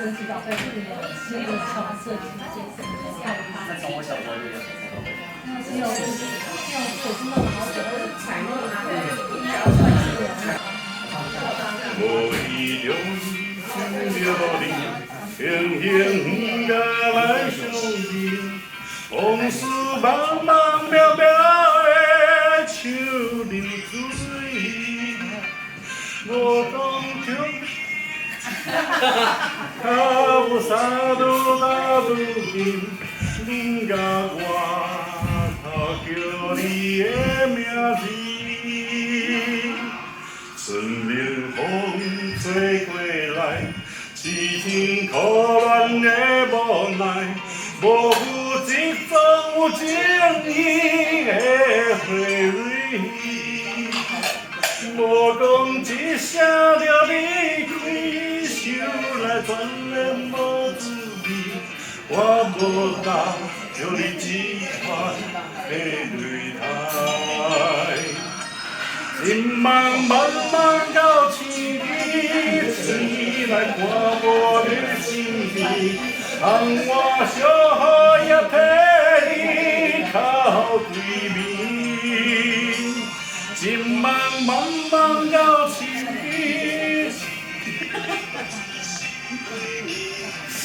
神奇宝贝是有那个巧色体健身的跳趴，那从我小时候就有。只有水晶的毛球会踩落它的脚上。无意中遇到你，轻轻甲来相认，往事茫茫渺渺的像流水，我当中。有啥都拿不定，恁甲我头叫你的名字，春眠风吹过来，痴情可恋的无奈，无负一种有情义的花蕊，无讲一声就离开。手来全然无滋味，我无当着你一款的擂台。今茫茫茫到天边，天来看我的心意，让我小可也替你靠对面。今茫茫茫到天边。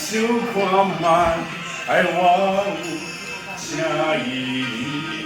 想看卖，爱我有啥意义？